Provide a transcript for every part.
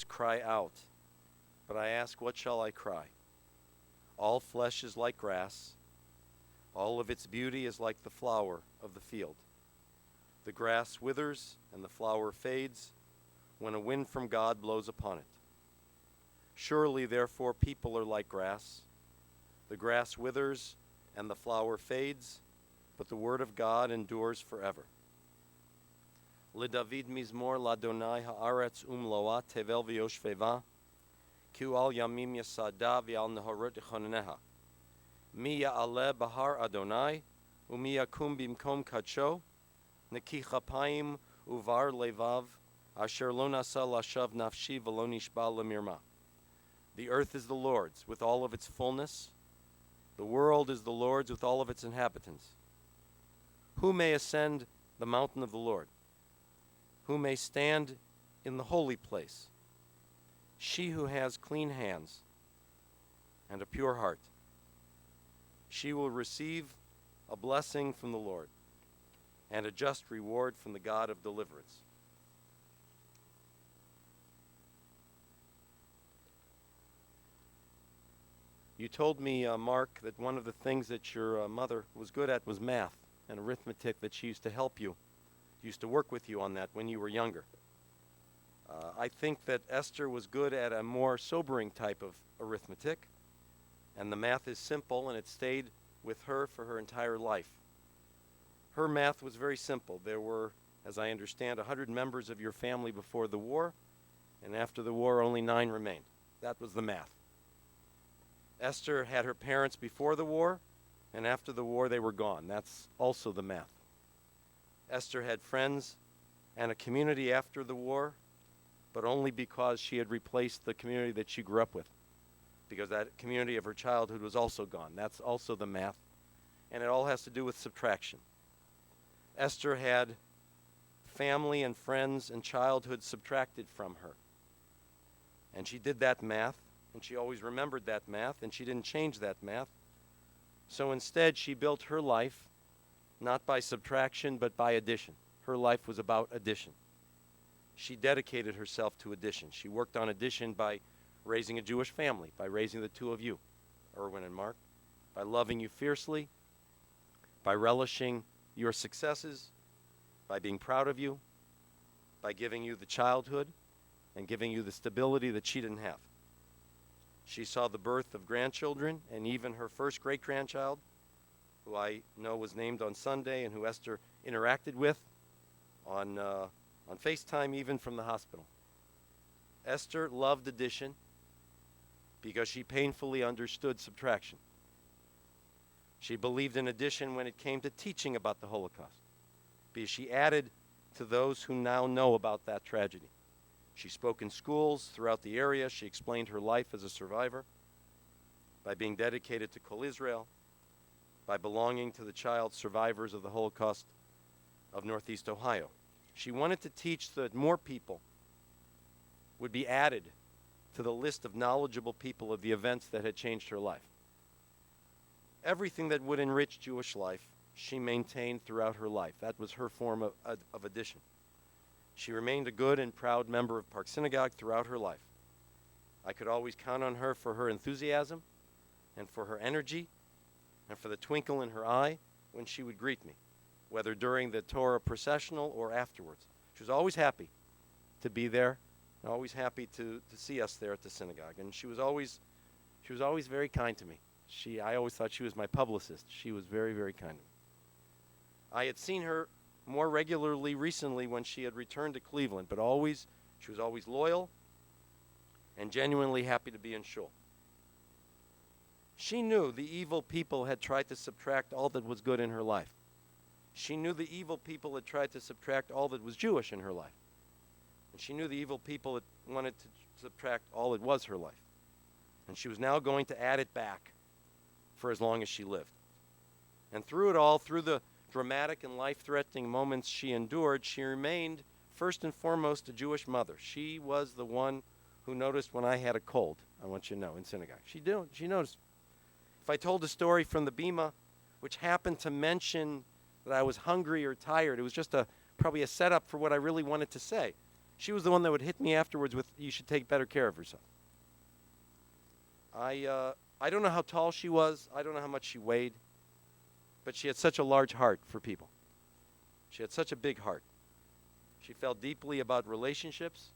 says, cry out. But I ask, what shall I cry? All flesh is like grass. All of its beauty is like the flower of the field. The grass withers and the flower fades when a wind from God blows upon it. Surely, therefore, people are like grass. The grass withers and the flower fades, but the word of God endures forever. LeDavid mizmor ladonai haaretz umloa tevel v'yoshveva, ki al yamim yasada v'al nehorot yichoneneha. Mi ya'aleh bahar Adonai, umi yakum bimkom kadsho, neki chapayim uvar levav, asher lo nasa lashav nafshi v'lo nishba lemirma. The earth is the Lord's with all of its fullness. The world is the Lord's with all of its inhabitants. Who may ascend the mountain of the Lord? Who may stand in the holy place? She who has clean hands and a pure heart. She will receive a blessing from the Lord and a just reward from the God of deliverance. You told me, Mark, that one of the things that your mother was good at was math and arithmetic, that she used to help you, used to work with you on that when you were younger. I think that Esther was good at a more sobering type of arithmetic, and the math is simple, and it stayed with her for her entire life. Her math was very simple. There were, as I understand, 100 members of your family before the war, and after the war only 9 remained. That was the math. Esther had her parents before the war, and after the war they were gone. That's also the math. Esther had friends and a community after the war, but only because she had replaced the community that she grew up with, because that community of her childhood was also gone. That's also the math, and it all has to do with subtraction. Esther had family and friends and childhood subtracted from her, and she did that math, and she always remembered that math, and she didn't change that math. So instead, she built her life not by subtraction, but by addition. Her life was about addition. She dedicated herself to addition. She worked on addition by raising a Jewish family, by raising the 2 of you, Erwin and Mark, by loving you fiercely, by relishing your successes, by being proud of you, by giving you the childhood and giving you the stability that she didn't have. She saw the birth of grandchildren, and even her first great-grandchild, who I know was named on Sunday and who Esther interacted with on FaceTime, even from the hospital. Esther loved addition because she painfully understood subtraction. She believed in addition when it came to teaching about the Holocaust, because she added to those who now know about that tragedy. She spoke in schools throughout the area. She explained her life as a survivor by being dedicated to Kol Israel, by belonging to the child survivors of the Holocaust of Northeast Ohio. She wanted to teach that more people would be added to the list of knowledgeable people of the events that had changed her life. Everything that would enrich Jewish life, she maintained throughout her life. That was her form of addition. She remained a good and proud member of Park Synagogue throughout her life. I could always count on her for her enthusiasm and for her energy and for the twinkle in her eye when she would greet me, whether during the Torah processional or afterwards. She was always happy to be there, and always happy to see us there at the synagogue. And she was always very kind to me. I always thought she was my publicist. She was very, very kind to me. I had seen her more regularly recently when she had returned to Cleveland, but she was always loyal and genuinely happy to be in shul. She knew the evil people had tried to subtract all that was good in her life. She knew the evil people had tried to subtract all that was Jewish in her life. And she knew the evil people that wanted to subtract all that was her life. And she was now going to add it back for as long as she lived. And through it all, through the dramatic and life-threatening moments she endured, she remained first and foremost a Jewish mother. She was the one who noticed when I had a cold, I want you to know, in synagogue. She noticed. If I told a story from the Bima, which happened to mention that I was hungry or tired, it was just probably a setup for what I really wanted to say. She was the one that would hit me afterwards with, you should take better care of yourself. I don't know how tall she was. I don't know how much she weighed. But she had such a large heart for people. She had such a big heart. She felt deeply about relationships,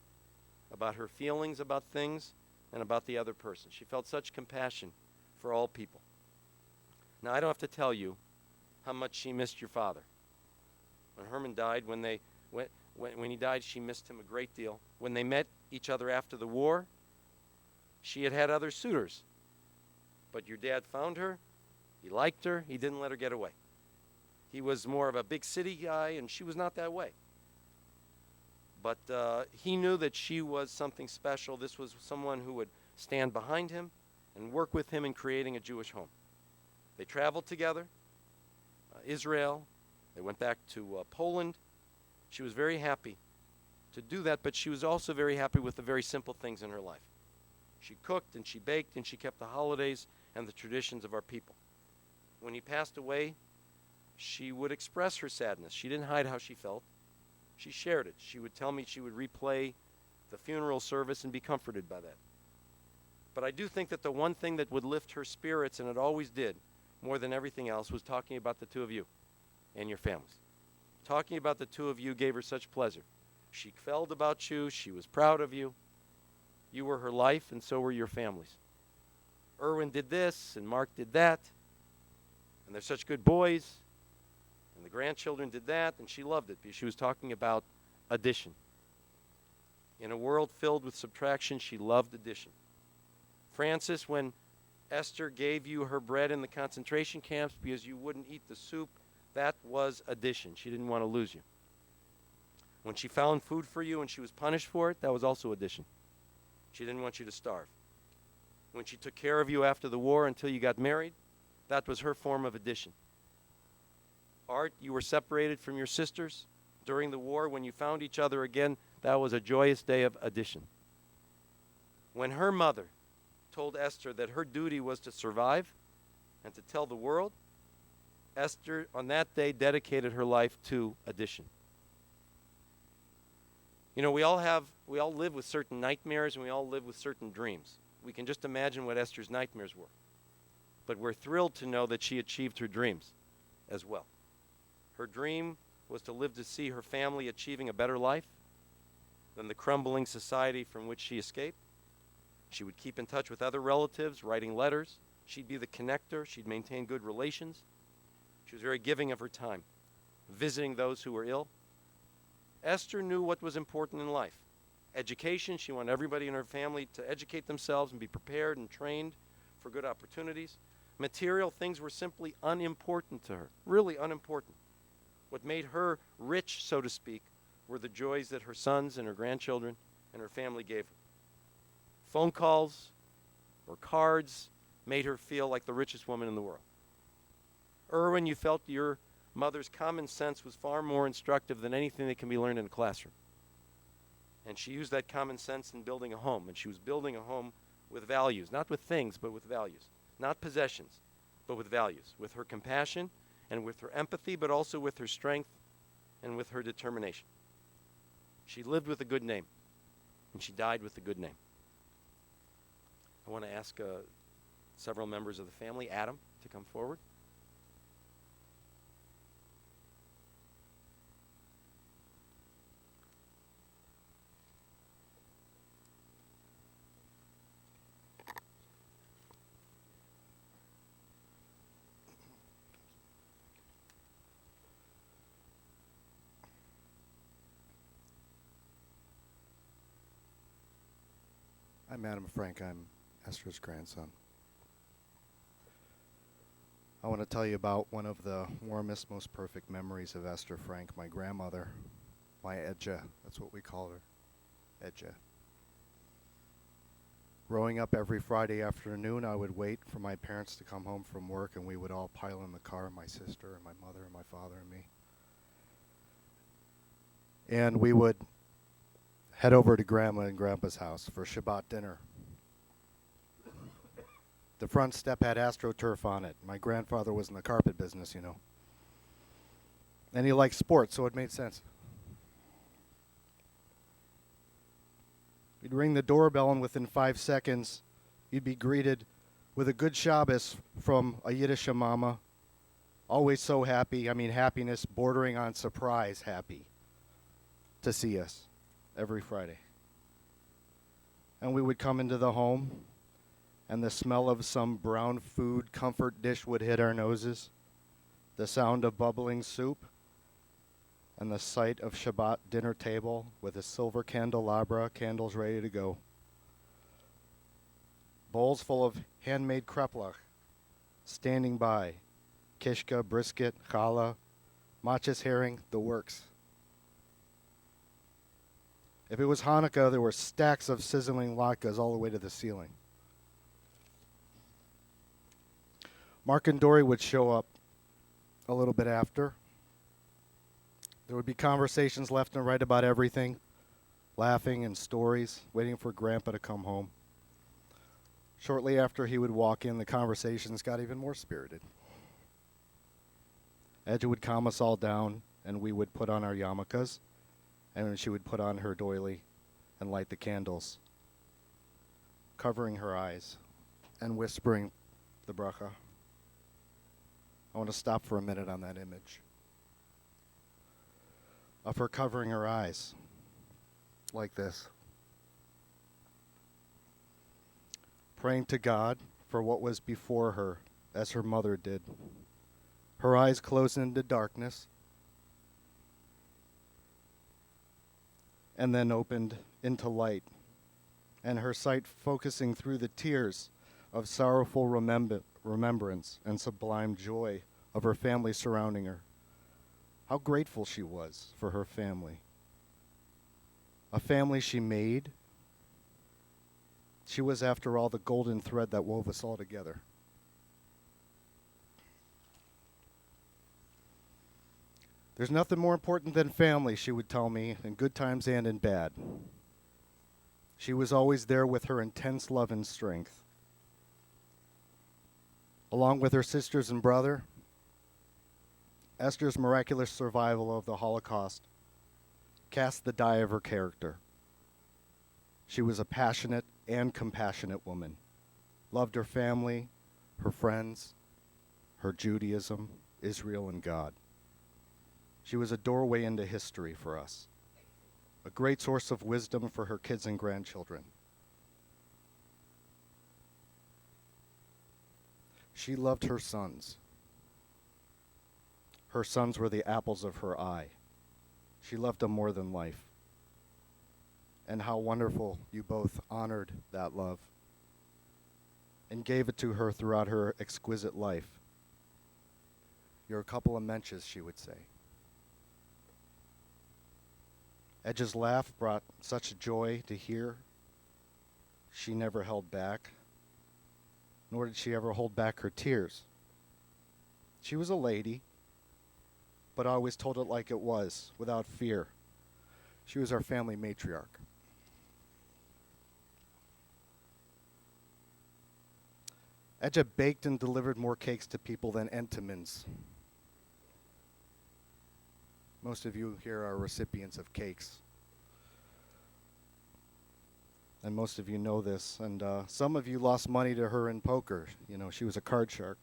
about her feelings about things, and about the other person. She felt such compassion for all people. Now, I don't have to tell you how much she missed your father. When Herman died, when he died, she missed him a great deal. When they met each other after the war, she had other suitors. But your dad found her. He liked her. He didn't let her get away. He was more of a big city guy, and she was not that way. But he knew that she was something special. This was someone who would stand behind him and work with him in creating a Jewish home. They traveled together, Israel. They went back to Poland. She was very happy to do that, but she was also very happy with the very simple things in her life. She cooked and she baked and she kept the holidays and the traditions of our people. When he passed away, she would express her sadness. She didn't hide how she felt. She shared it. She would tell me she would replay the funeral service and be comforted by that. But I do think that the one thing that would lift her spirits, and it always did, more than everything else, was talking about the two of you and your families. Talking about the two of you gave her such pleasure. She felt about you. She was proud of you. You were her life, and so were your families. Erwin did this, and Mark did that, and they're such good boys, and the grandchildren did that, and she loved it because she was talking about addition. In a world filled with subtraction, she loved addition. Francis, when Esther gave you her bread in the concentration camps because you wouldn't eat the soup, that was addition. She didn't want to lose you. When she found food for you and she was punished for it, that was also addition. She didn't want you to starve. When she took care of you after the war until you got married, that was her form of addition. Art, you were separated from your sisters during the war. When you found each other again, that was a joyous day of addition. When her mother told Esther that her duty was to survive and to tell the world, Esther on that day dedicated her life to addition. You know, we all live with certain nightmares and we all live with certain dreams. We can just imagine what Esther's nightmares were. But we're thrilled to know that she achieved her dreams as well. Her dream was to live to see her family achieving a better life than the crumbling society from which she escaped. She would keep in touch with other relatives, writing letters. She'd be the connector. She'd maintain good relations. She was very giving of her time, visiting those who were ill. Esther knew what was important in life. Education, she wanted everybody in her family to educate themselves and be prepared and trained for good opportunities. Material things were simply unimportant to her, really unimportant. What made her rich, so to speak, were the joys that her sons and her grandchildren and her family gave her. Phone calls or cards made her feel like the richest woman in the world. Erwin, you felt your mother's common sense was far more instructive than anything that can be learned in a classroom. And she used that common sense in building a home. And she was building a home with values, not with things, but with values. Not possessions, but with values. With her compassion and with her empathy, but also with her strength and with her determination. She lived with a good name, and she died with a good name. I want to ask several members of the family, Adam, to come forward. I'm Adam Frank. I'm Esther's grandson. I want to tell you about one of the warmest, most perfect memories of Esther Frank, my grandmother, my Edja. That's what we call her, Edja. Growing up every Friday afternoon, I would wait for my parents to come home from work, and we would all pile in the car, my sister and my mother and my father and me. And we would head over to Grandma and Grandpa's house for Shabbat dinner. The front step had AstroTurf on it. My grandfather was in the carpet business, you know. And he liked sports, so it made sense. We'd ring the doorbell, and within 5 seconds, you'd be greeted with a good Shabbos from a Yiddish mama. Always so happy, happiness bordering on surprise happy to see us every Friday. And we would come into the home, and the smell of some brown food comfort dish would hit our noses, the sound of bubbling soup, and the sight of Shabbat dinner table with a silver candelabra, candles ready to go. Bowls full of handmade kreplach standing by, kishka, brisket, challah, matjes herring, the works. If it was Hanukkah, there were stacks of sizzling latkes all the way to the ceiling. Mark and Dory would show up a little bit after. There would be conversations left and right about everything, laughing and stories, waiting for Grandpa to come home. Shortly after he would walk in, the conversations got even more spirited. Edja would calm us all down, and we would put on our yarmulkes, and she would put on her doily and light the candles, covering her eyes and whispering the bracha. I want to stop for a minute on that image of her covering her eyes like this, praying to God for what was before her as her mother did. Her eyes closed into darkness and then opened into light, and her sight focusing through the tears of sorrowful remembrance and sublime joy of her family surrounding her. How grateful she was for her family. A family she made. She was, after all, the golden thread that wove us all together. There's nothing more important than family, she would tell me, in good times and in bad. She was always there with her intense love and strength. Along with her sisters and brother, Esther's miraculous survival of the Holocaust cast the die of her character. She was a passionate and compassionate woman, loved her family, her friends, her Judaism, Israel, and God. She was a doorway into history for us, a great source of wisdom for her kids and grandchildren. She loved her sons. Her sons were the apples of her eye. She loved them more than life. And how wonderful you both honored that love and gave it to her throughout her exquisite life. You're a couple of mensches, she would say. Edge's laugh brought such joy to hear. She never held back, nor did she ever hold back her tears. She was a lady, but I always told it like it was, without fear. She was our family matriarch. Edja baked and delivered more cakes to people than Entenmann's. Most of you here are recipients of cakes. And most of you know this. And some of you lost money to her in poker. You know, she was a card shark.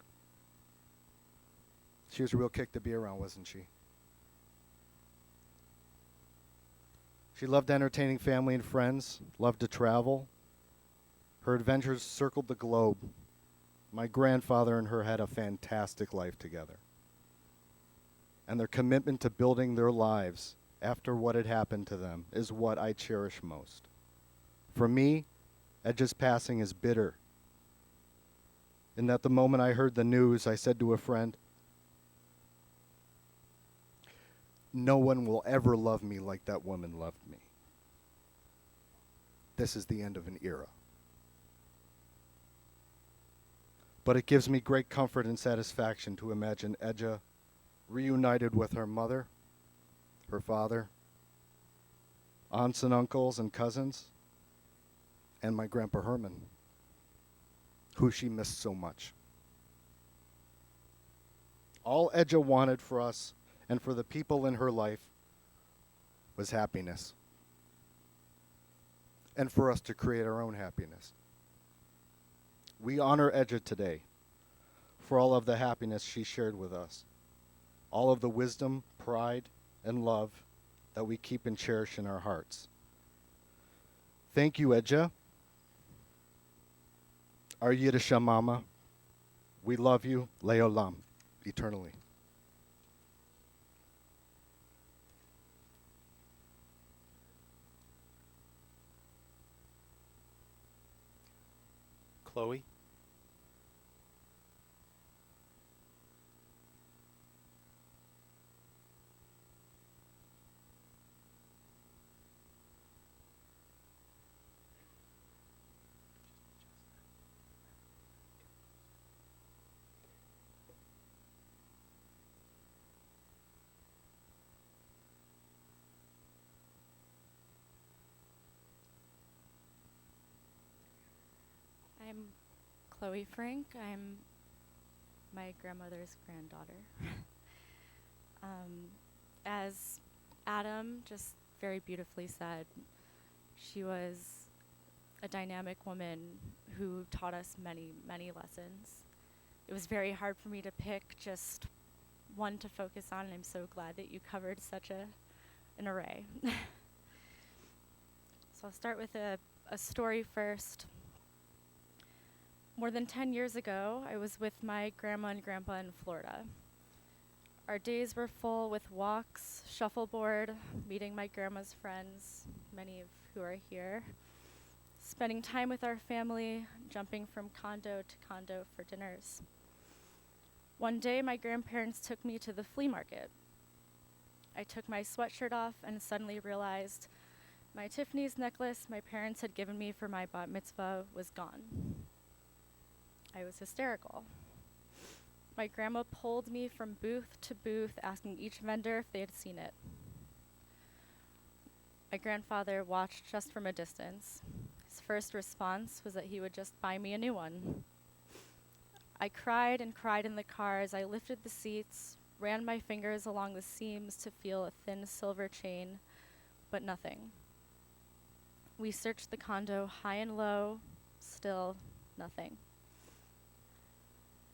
She was a real kick to be around, wasn't she? She loved entertaining family and friends, loved to travel. Her adventures circled the globe. My grandfather and her had a fantastic life together. And their commitment to building their lives after what had happened to them is what I cherish most. For me, Edge's passing is bitter. In that the moment I heard the news, I said to a friend, "No one will ever love me like that woman loved me. This is the end of an era." But it gives me great comfort and satisfaction to imagine Edja reunited with her mother, her father, aunts and uncles and cousins, and my Grandpa Herman, who she missed so much. All Edja wanted for us and for the people in her life was happiness. and for us to create our own happiness. We honor Edja today for all of the happiness she shared with us, all of the wisdom, pride, and love that we keep and cherish in our hearts. Thank you, Edja, our Yiddish mama. We love you, leolam, eternally. Khloe? I'm Khloe Frank. I'm my grandmother's granddaughter. As Adam just very beautifully said, she was a dynamic woman who taught us many, many lessons. It was very hard for me to pick just one to focus on, and I'm so glad that you covered such an array. So I'll start with a story first. More than 10 years ago, I was with my grandma and grandpa in Florida. Our days were full with walks, shuffleboard, meeting my grandma's friends, many of who are here, spending time with our family, jumping from condo to condo for dinners. One day, my grandparents took me to the flea market. I took my sweatshirt off and suddenly realized my Tiffany's necklace my parents had given me for my bat mitzvah was gone. I was hysterical. My grandma pulled me from booth to booth, asking each vendor if they had seen it. My grandfather watched just from a distance. His first response was that he would just buy me a new one. I cried and cried in the car as I lifted the seats, ran my fingers along the seams to feel a thin silver chain, but nothing. We searched the condo high and low, still nothing.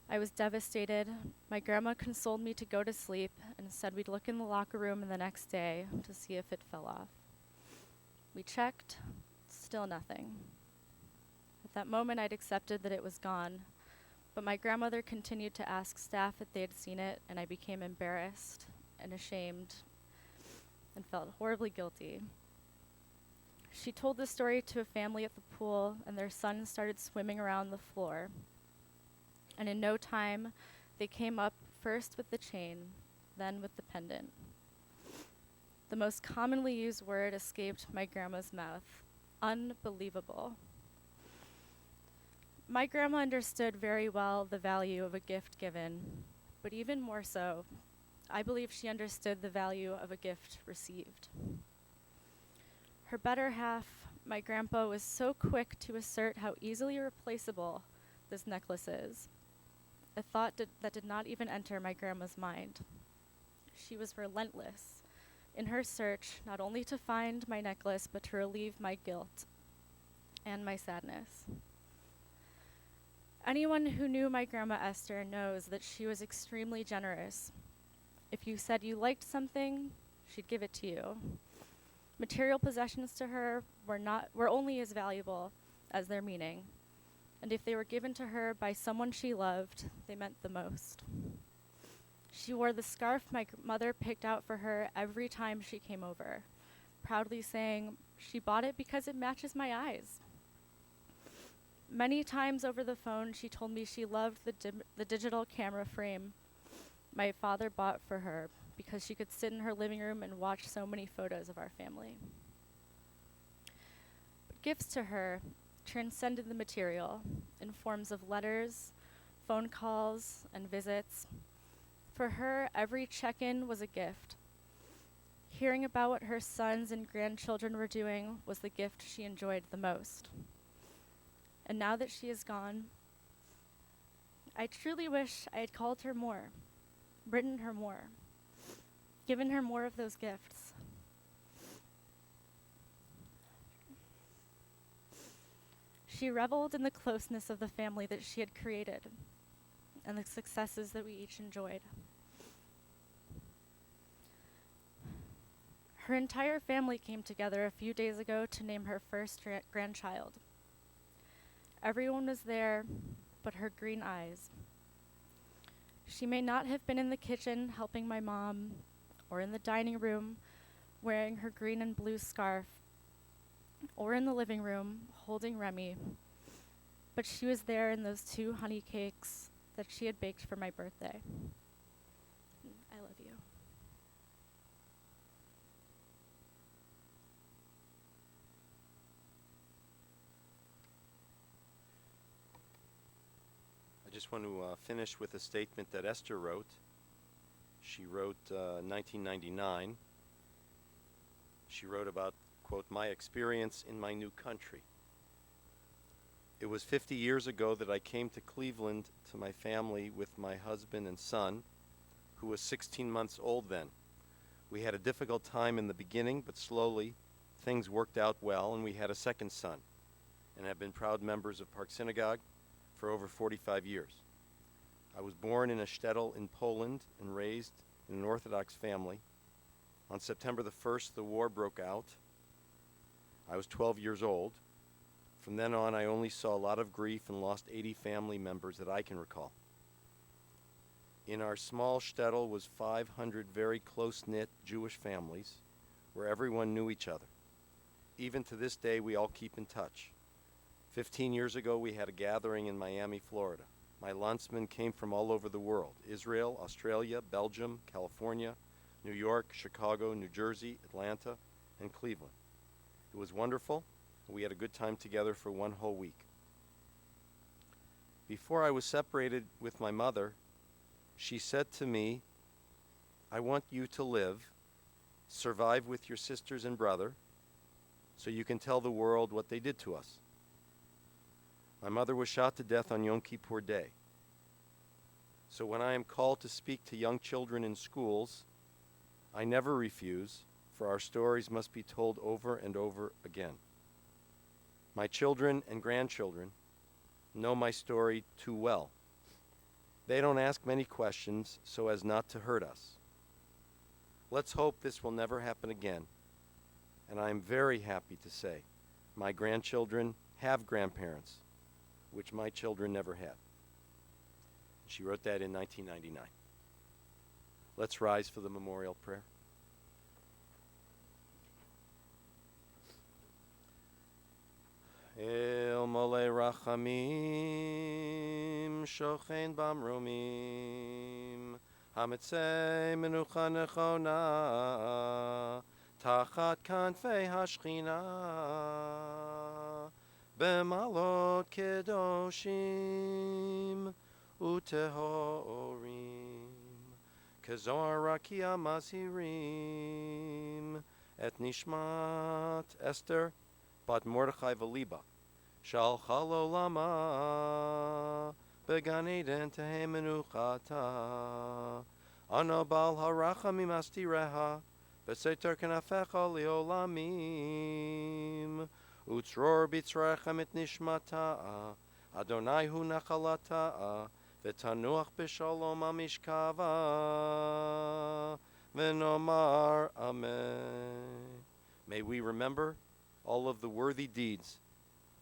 I was devastated. My grandma consoled me to go to sleep and said we'd look in the locker room the next day to see if it fell off. We checked, still nothing. At that moment, I'd accepted that it was gone, but my grandmother continued to ask staff if they had seen it, and I became embarrassed and ashamed and felt horribly guilty. She told the story to a family at the pool, and their son started swimming around the floor. And in no time, they came up first with the chain, then with the pendant. The most commonly used word escaped my grandma's mouth: unbelievable. My grandma understood very well the value of a gift given, but even more so, I believe she understood the value of a gift received. Her better half, my grandpa, was so quick to assert how easily replaceable this necklace is, a thought that did not even enter my grandma's mind. She was relentless in her search not only to find my necklace, but to relieve my guilt and my sadness. Anyone who knew my grandma Esther knows that she was extremely generous. If you said you liked something, she'd give it to you. Material possessions to her were only as valuable as their meaning. And if they were given to her by someone she loved, they meant the most. She wore the scarf my mother picked out for her every time she came over, proudly saying, "She bought it because it matches my eyes." Many times over the phone, she told me she loved the digital camera frame my father bought for her because she could sit in her living room and watch so many photos of our family. But gifts to her transcended the material in forms of letters, phone calls, and visits. For her, every check-in was a gift. Hearing about what her sons and grandchildren were doing was the gift she enjoyed the most. And now that she is gone, I truly wish I had called her more, written her more, given her more of those gifts. She reveled in the closeness of the family that she had created and the successes that we each enjoyed. Her entire family came together a few days ago to name her first grandchild. Everyone was there but her green eyes. She may not have been in the kitchen helping my mom or in the dining room wearing her green and blue scarf or in the living room holding Remy, but she was there in those 2 honey cakes that she had baked for my birthday. I love you. I just want to finish with a statement that Esther wrote. She wrote 1999. She wrote about, quote, my experience in my new country. It was 50 years ago that I came to Cleveland to my family with my husband and son, who was 16 months old then. We had a difficult time in the beginning, but slowly things worked out well, and we had a second son, and have been proud members of Park Synagogue for over 45 years. I was born in a shtetl in Poland and raised in an Orthodox family. On September the 1st, the war broke out. I was 12 years old. From then on, I only saw a lot of grief and lost 80 family members that I can recall. In our small shtetl was 500 very close-knit Jewish families where everyone knew each other. Even to this day, we all keep in touch. 15 years ago, we had a gathering in Miami, Florida. My landsmen came from all over the world: Israel, Australia, Belgium, California, New York, Chicago, New Jersey, Atlanta, and Cleveland. It was wonderful. We had a good time together for 1 whole week. Before I was separated with my mother, she said to me, I want you to live, survive with your sisters and brother, so you can tell the world what they did to us. My mother was shot to death on Yom Kippur Day. So when I am called to speak to young children in schools, I never refuse, for our stories must be told over and over again. My children and grandchildren know my story too well. They don't ask many questions so as not to hurt us. Let's hope this will never happen again. And I am very happy to say my grandchildren have grandparents, which my children never had. She wrote that in 1999. Let's rise for the memorial prayer. El Mole Rachamim Shochen Bamromim Hamitzei Menucha Nechona Tachat Kanfei Hashchina B'malot Kedoshim Utehorim Kezohar Rakia Mazirim Et Nishmat Esther Bat Mordechai Veliba Shal Chalolama Began Eden Tehei Menuchata Ano Bal Harachamim Astireha Beseter Kenafecha Leolamim Utzror Bitzrechem Et Nishmata Adonai Hu Nachalata V'tanuach B'Shalom Amishkava V'nomar Amen. May we remember all of the worthy deeds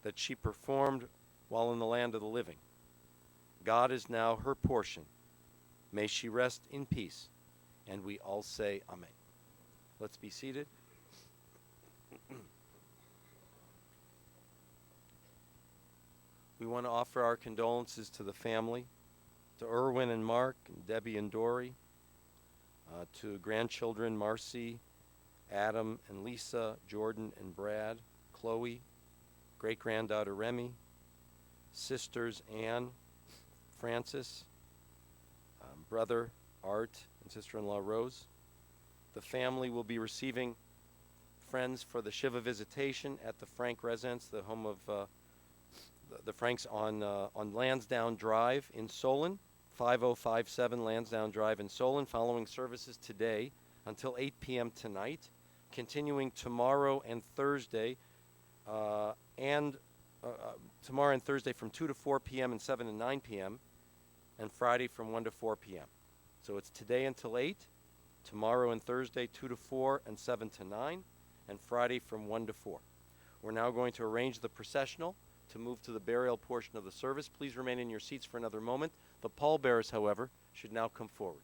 that she performed while in the land of the living. God is now her portion. May she rest in peace. And we all say Amen. Let's be seated. We want to offer our condolences to the family, to Erwin and Mark, and Debbie and Dory, to grandchildren Marcy, Adam and Lisa, Jordan and Brad, Khloe, great-granddaughter Remy, sisters Anne, Francis, brother Art, and sister-in-law Rose. The family will be receiving friends for the Shiva visitation at the Frank residence, the home of the Franks on Lansdowne Drive in Solon, 5057 Lansdowne Drive in Solon, following services today until 8 p.m. tonight, continuing tomorrow and Thursday, and tomorrow and Thursday from 2 to 4 p.m. and 7 to 9 p.m., and Friday from 1 to 4 p.m. So it's today until 8, tomorrow and Thursday 2 to 4 and 7 to 9, and Friday from 1 to 4. We're now going to arrange the processional to move to the burial portion of the service. Please remain in your seats for another moment. The pallbearers, however, should now come forward.